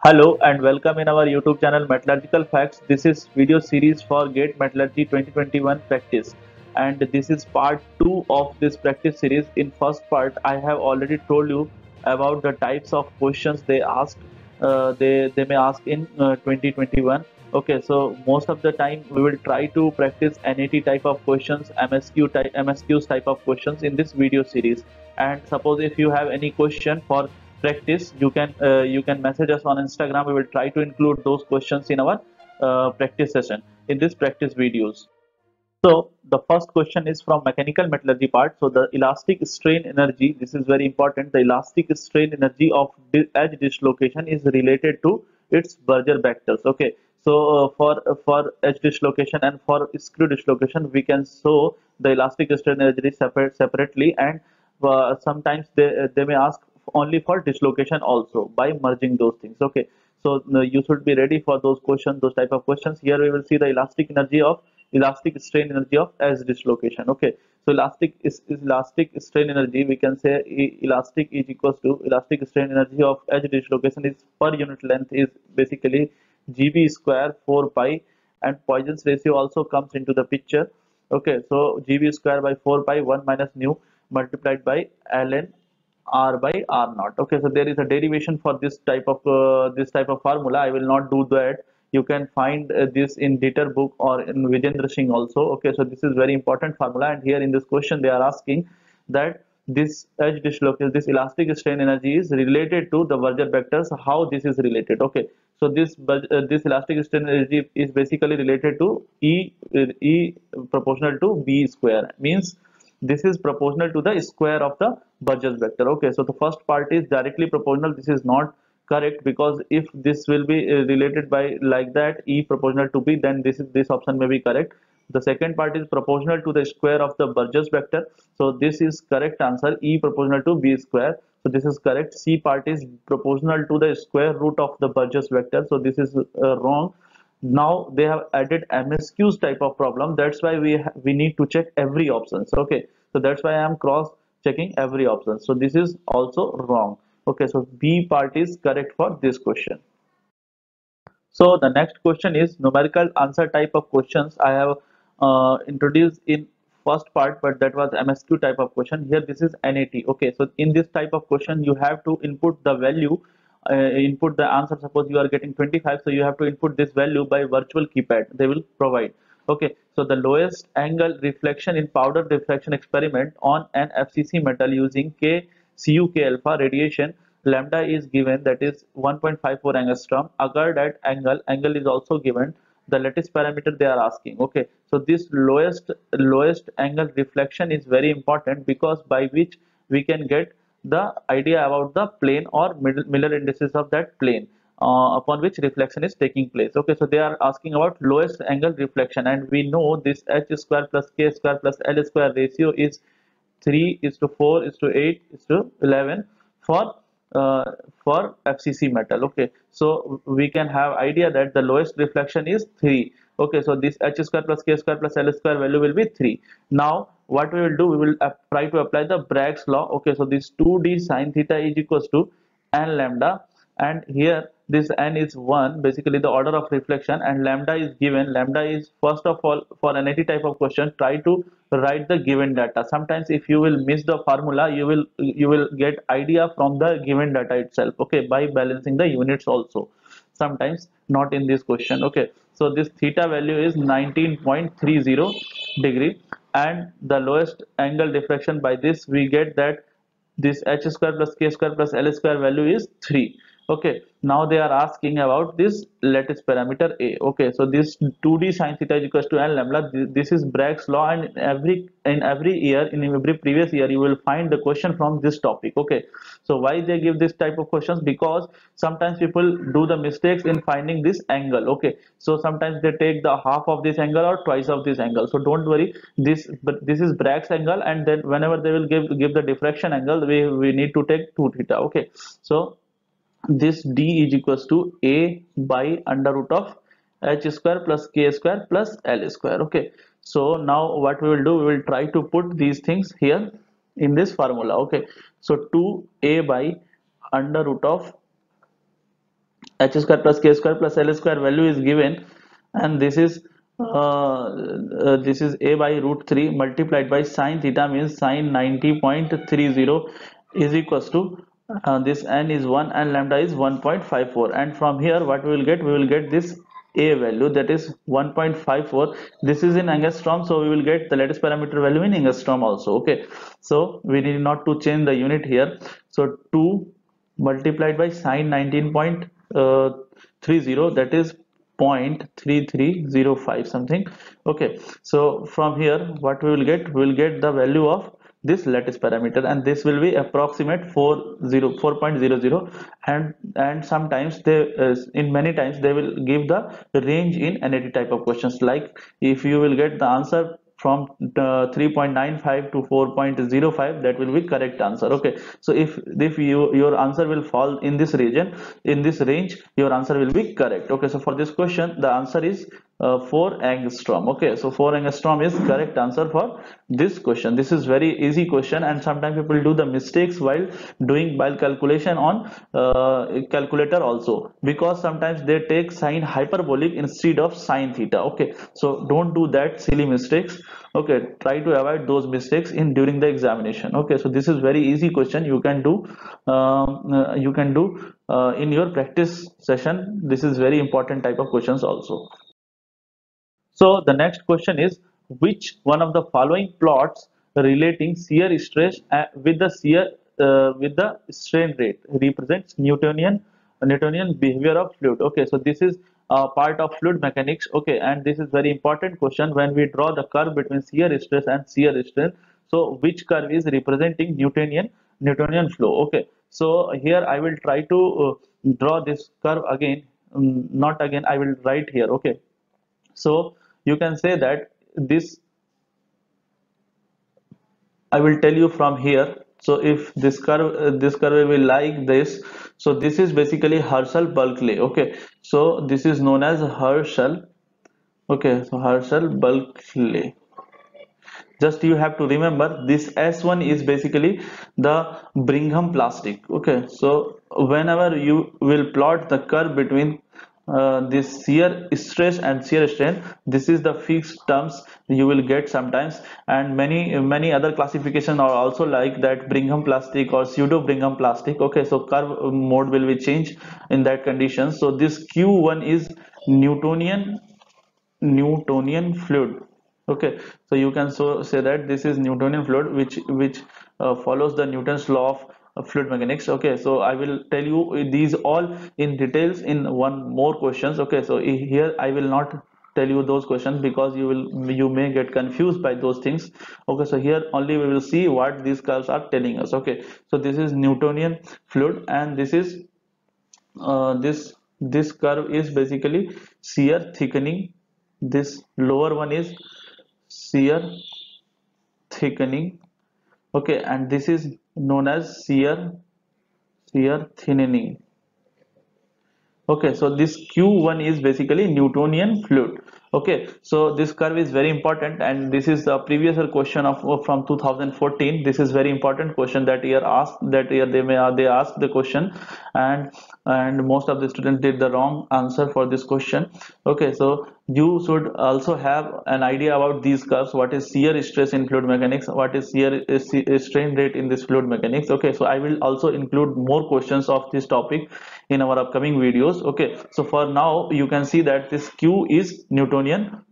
Hello and welcome in our YouTube channel Metallurgical Facts. This is video series for GATE Metallurgy 2021 practice, and this is part 2 of this practice series. In first part I have already told you about the types of questions they ask they may ask in 2021. Okay, so most of the time we will try to practice NAT type of questions, MSQs type of questions in this video series. And suppose if you have any question for practice, you can message us on Instagram. We will try to include those questions in our practice session in this practice videos. So the first question is from mechanical metallurgy part. So the elastic strain energy, this is very important. The elastic strain energy of edge dislocation is related to its Berger vectors. Okay. So for edge dislocation and for screw dislocation, we can show the elastic strain energy separately, and sometimes they may ask only for dislocation also by merging those things. Okay. So you should be ready for those questions, those type of questions. Here we will see the elastic strain energy of edge dislocation. Okay, so elastic strain energy, we can say elastic is equals to elastic strain energy of edge dislocation is per unit length is basically gb square 4 pi, and Poisson's ratio also comes into the picture. Okay, so gb square by 4 pi 1 minus nu multiplied by ln r by r naught. Okay, so there is a derivation for this type of formula. I will not do that. You can find this in Dieter book or in Vijendra Singh also. Okay, so this is very important formula, and here in this question they are asking that this edge dislocation, this elastic strain energy is related to the Berger vectors. How this is related? Okay, so this elastic strain energy is basically related to E proportional to B square, means this is proportional to the square of the Burgess vector. Okay, so the first part is directly proportional. This is not correct, because if this will be related by like that, E proportional to B, then this option may be correct. The second part is proportional to the square of the Burgess vector, so this is correct answer, E proportional to B square, so this is correct. C part is proportional to the square root of the Burgess vector, so this is wrong. Now they have added MSQs type of problem. That's why we need to check every options. Okay, so that's why I am cross checking every option. So this is also wrong. Okay, so B part is correct for this question. So the next question is numerical answer type of questions. I have introduced in first part, but that was MSQ type of question. Here this is NAT. Okay, so in this type of question you have to input the value, input the answer. Suppose you are getting 25, so you have to input this value by virtual keypad. They will provide. Okay, so the lowest angle reflection in powder diffraction experiment on an FCC metal using CUK alpha radiation, lambda is given, that is 1.54 angstrom. Occurred at angle is also given. The lattice parameter they are asking. Okay, so this lowest angle reflection is very important, because by which we can get the idea about the plane or Miller indices of that plane upon which reflection is taking place. Okay, so they are asking about lowest angle reflection, and we know this h square plus k square plus l square ratio is 3 is to 4 is to 8 is to 11 for uh, for FCC metal. Okay, so we can have idea that the lowest reflection is 3. Okay, so this h square plus k square plus l square value will be 3. Now what we will do, we will try to apply the Bragg's law. Okay, so this 2d sine theta is equals to n lambda, and here this n is 1, basically the order of reflection, and lambda is given. Lambda is, first of all, for any type of question, try to write the given data. Sometimes if you will miss the formula, you will get idea from the given data itself. Okay, by balancing the units also, sometimes not in this question. Okay, so this theta value is 19.30 degree, and the lowest angle diffraction, by this we get that this h square plus k square plus l square value is 3. Okay, now they are asking about this lattice parameter a. Okay, so this 2d sine theta is equals to n lambda. This is Bragg's law, and in every year, in every previous year, you will find the question from this topic. Okay, so why they give this type of questions? Because sometimes people do the mistakes in finding this angle. Okay, so sometimes they take the half of this angle or twice of this angle. So don't worry, but this is Bragg's angle, and then whenever they will give the diffraction angle, we need to take 2 theta. Okay, so this d is equals to a by under root of h square plus k square plus l square. Okay, so now what we will do, we will try to put these things here in this formula. Okay, so 2a by under root of h square plus k square plus l square value is given, and this is a by root 3 multiplied by sine theta, means sine 90.30 is equals to this n is 1 and lambda is 1.54, and from here what we will get this a value, that is 1.54. This is in angstrom, so we will get the lattice parameter value in angstrom also. Okay, so we need not to change the unit here. So 2 multiplied by sine 19.30, that is 0.3305 something. Okay, so from here what we will get the value of this lattice parameter, and this will be approximate 4.00. And sometimes they in many times they will give the range in NAT type of questions, like if you will get the answer from 3.95 to 4.05, that will be correct answer. Okay, so if your answer will fall in this region, in this range, your answer will be correct. Okay, so for this question the answer is 4 angstrom. Okay, so 4 angstrom is correct answer for this question. This is very easy question, and sometimes people do the mistakes while doing while calculation on calculator also, because sometimes they take sine hyperbolic instead of sine theta. Okay, so don't do that silly mistakes. Okay, try to avoid those mistakes in during the examination. Okay, so this is very easy question, you can do in your practice session. This is very important type of questions also. So the next question is, which one of the following plots relating shear stress with the strain rate represents Newtonian behavior of fluid? Okay, so this is part of fluid mechanics. Okay, and this is very important question when we draw the curve between shear stress and shear strain. So which curve is representing Newtonian flow? Okay, so here I will try to draw this curve again. Not again, I will write here. Okay, so you can say that this, I will tell you from here. So if this curve will like this, so this is basically Herschel bulk lay. Okay, so this is known as Herschel. Okay, so Herschel bulk lay. Just you have to remember this S1 is basically the Brigham plastic. Okay, so whenever you will plot the curve between this shear stress and shear strain, this is the fixed terms you will get sometimes, and many other classification are also like that, Brigham plastic or pseudo Brigham plastic. Okay, so curve mode will be changed in that condition. So this Q1 is Newtonian fluid. Okay, so you can so say that this is Newtonian fluid, which follows the Newton's law of fluid mechanics. Okay, so I will tell you these all in details in one more questions. Okay, so here I will not tell you those questions because you may get confused by those things. Okay, so here only we will see what these curves are telling us. Okay, so this is Newtonian fluid, and this is this curve is basically shear thickening. This lower one is shear thickening. Okay, and this is known as shear thinning. Okay, so this Q1 is basically Newtonian fluid. Okay, so this curve is very important, and this is the previous question of from 2014. This is very important question that year asked, that year they asked the question, and most of the students did the wrong answer for this question. Okay, so you should also have an idea about these curves. What is shear stress in fluid mechanics? What is strain rate in this fluid mechanics? Okay, so I will also include more questions of this topic in our upcoming videos. Okay, so for now you can see that this Q is Newtonian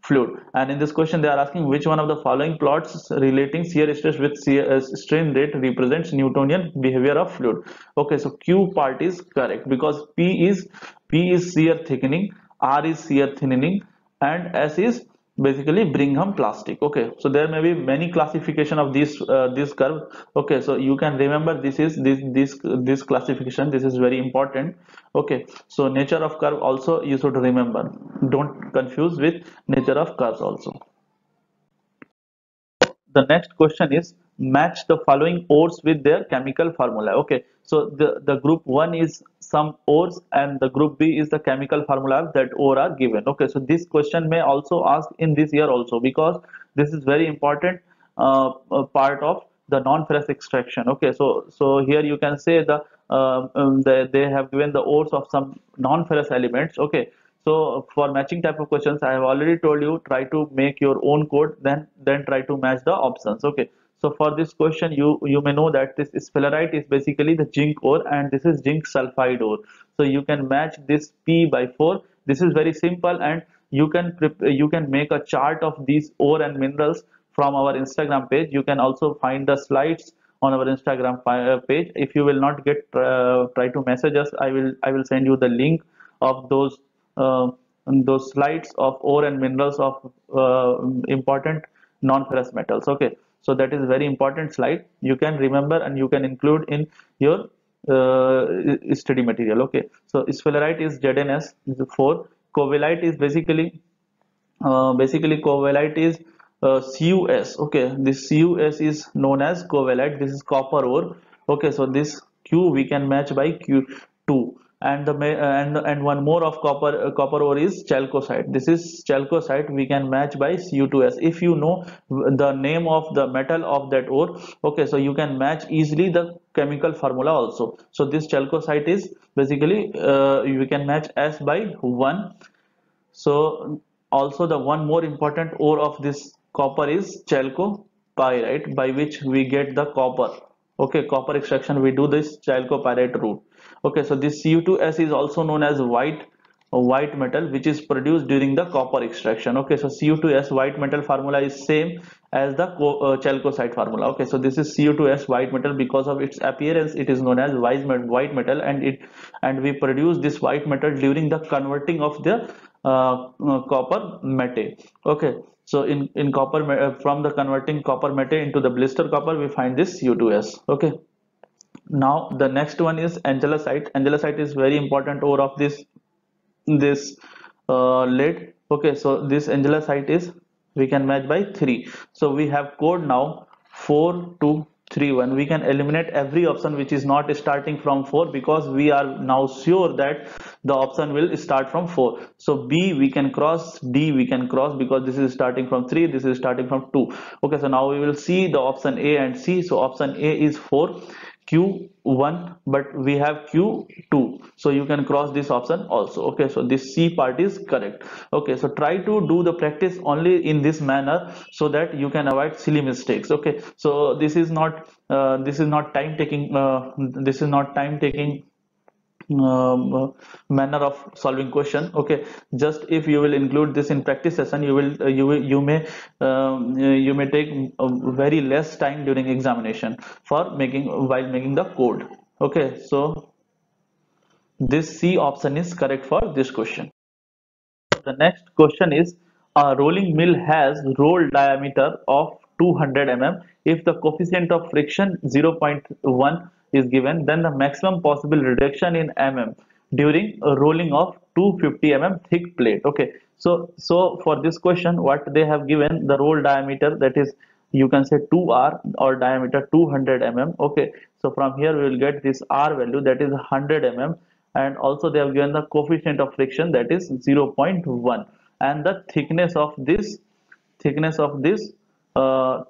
fluid, and in this question they are asking which one of the following plots relating shear stress with strain rate represents Newtonian behavior of fluid. Okay, so Q part is correct because P is shear thickening, R is shear thinning, and S is basically Brigham plastic. Okay, so there may be many classification of this curve. Okay, so you can remember this classification. This is very important. Okay, so nature of curve also you should remember. Don't confuse with nature of curves also. The next question is, match the following ores with their chemical formula. Okay, so the group 1 is some ores and the group B is the chemical formula that ore are given. Okay, so this question may also ask in this year also, because this is very important part of the non-ferrous extraction. Okay, so here you can say the they have given the ores of some non-ferrous elements. Okay, so for matching type of questions, I have already told you, try to make your own code, then try to match the options. Okay, so for this question, you may know that this sphalerite is basically the zinc ore, and this is zinc sulfide ore. So you can match this P by 4. This is very simple, and you can make a chart of these ore and minerals from our Instagram page. You can also find the slides on our Instagram page. If you will not get try to message us, I will send you the link of uh, those slides of ore and minerals of important non-ferrous metals. Okay, so that is very important slide. You can remember and you can include in your study material. Okay, so sphalerite is ZnS 4. Covellite is basically covellite is CuS. Okay, this CuS is known as covellite. This is copper ore. Okay, so this Q we can match by Q2, and and one more of copper ore is chalcocite. This is chalcocite, we can match by Cu2S. If you know the name of the metal of that ore, okay, so you can match easily the chemical formula also. So this chalcocite is basically we can match S by 1. So also the one more important ore of this copper is chalcopyrite, by which we get the copper. Okay, copper extraction we do this chalcopyrite route. Okay, so this Cu2S is also known as white metal, which is produced during the copper extraction. Okay, so Cu2S white metal formula is same as the chalcocite formula. Okay, so this is Cu2S white metal. Because of its appearance, it is known as white metal, and we produce this white metal during the converting of the copper matte. Okay, so in copper from the converting copper matte into the blister copper, we find this Cu2S. Okay, now the next one is angelasite. Angelasite is very important ore of this lead. Okay, so this angelasite is we can match by 3. So we have code now 4231. We can eliminate every option which is not starting from 4, because we are now sure that the option will start from 4. So B we can cross, D we can cross, because this is starting from 3, this is starting from 2. Okay, so now we will see the option A and C. So option A is 4, Q1, but we have Q2, so you can cross this option also. Okay, so this C part is correct. Okay, so try to do the practice only in this manner so that you can avoid silly mistakes. Okay, so this is not time taking manner of solving question. Okay, just if you will include this in practice session, you may take very less time during examination for making while making the code. Okay, so this C option is correct for this question. The next question is, a rolling mill has roll diameter of 200 mm. If the coefficient of friction 0.1 is given, then the maximum possible reduction in mm during a rolling of 250 mm thick plate. Okay, so for this question, what they have given, the roll diameter, that is you can say 2r, or diameter 200 mm. Okay, so from here we will get this r value, that is 100 mm, and also they have given the coefficient of friction, that is 0.1, and the thickness of this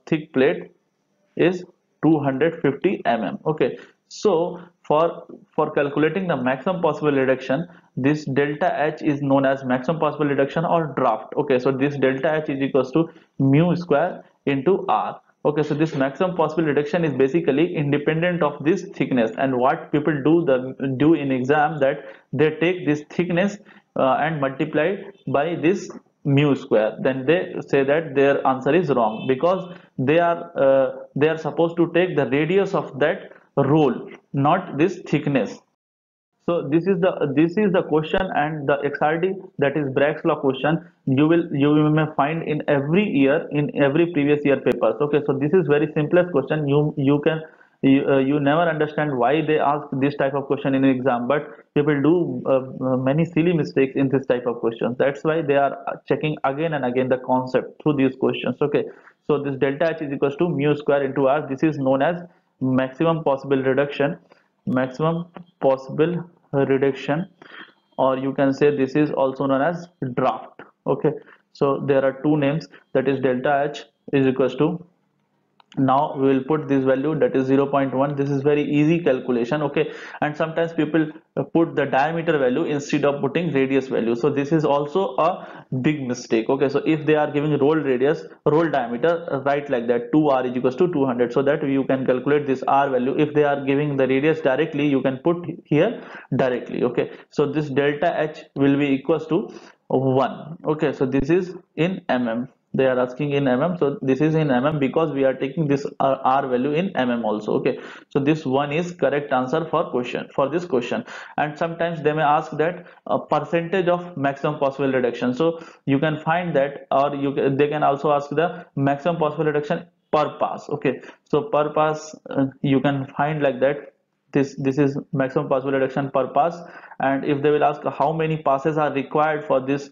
thick plate is 250 mm. Okay, so for calculating the maximum possible reduction, this delta H is known as maximum possible reduction or draft. Okay, so this delta H is equals to mu square into r. Okay, so this maximum possible reduction is basically independent of this thickness, and what people do in exam, that they take this thickness and multiply by this mu square. Then they say that their answer is wrong, because they are supposed to take the radius of that roll, not this thickness. So this is the question, and the XRD, that is Bragg's law question, you may find in every year, in every previous year papers. Okay, so this is very simplest question. You never understand why they ask this type of question in exam, but people do many silly mistakes in this type of questions. That's why they are checking again and again the concept through these questions. Okay, so this delta H is equals to mu square into r. This is known as maximum possible reduction, or you can say this is also known as draft. Okay, so there are two names, that is delta H is equals to Now we will put this value, that is 0.1. This is very easy calculation, okay. And sometimes people put the diameter value instead of putting radius value, so this is also a big mistake, okay. So if they are giving roll radius, roll diameter, write like that, 2r is equals to 200, so that you can calculate this r value. If they are giving the radius directly, you can put here directly, okay. So this delta h will be equals to 1, okay. So this is in mm, they are asking in mm, so this is in mm because we are taking this r value in mm also, okay. So this one is correct answer for question, for this question. And sometimes they may ask that percentage of maximum possible reduction, so you can find that, or they can also ask the maximum possible reduction per pass, okay. So per pass you can find like that, this is maximum possible reduction per pass. And if they will ask how many passes are required for this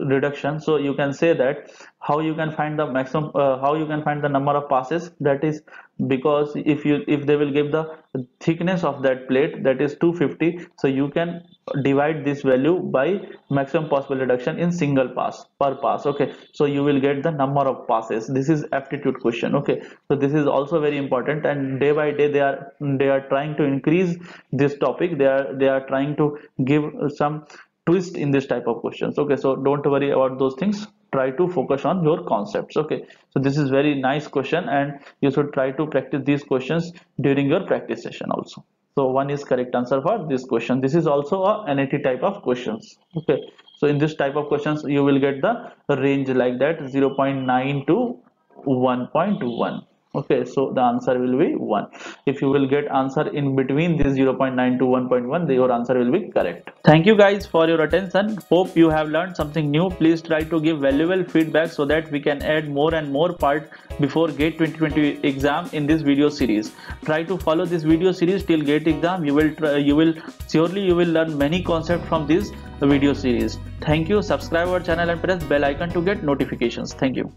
reduction, so you can say that how you can find the maximum, how you can find the number of passes, that is because if they will give the thickness of that plate, that is 250, so you can divide this value by maximum possible reduction in single pass, per pass, okay. So you will get the number of passes. This is aptitude question, okay. So this is also very important, and day by day they are trying to increase this topic. They are trying to give some twist in this type of questions, okay. So don't worry about those things, try to focus on your concepts, okay. So this is very nice question, and you should try to practice these questions during your practice session also. So one is correct answer for this question. This is also a NAT type of questions, okay. So in this type of questions you will get the range like that, 0.9 to 1.1, okay. So the answer will be 1. If you will get answer in between this 0.9 to 1.1, your answer will be correct. Thank you guys for your attention. Hope you have learned something new. Please try to give valuable feedback so that we can add more and more part before GATE 2020 exam in this video series. Try to follow this video series till GATE exam. You will surely learn many concepts from this video series. Thank you. Subscribe our channel and press bell icon to get notifications. Thank you.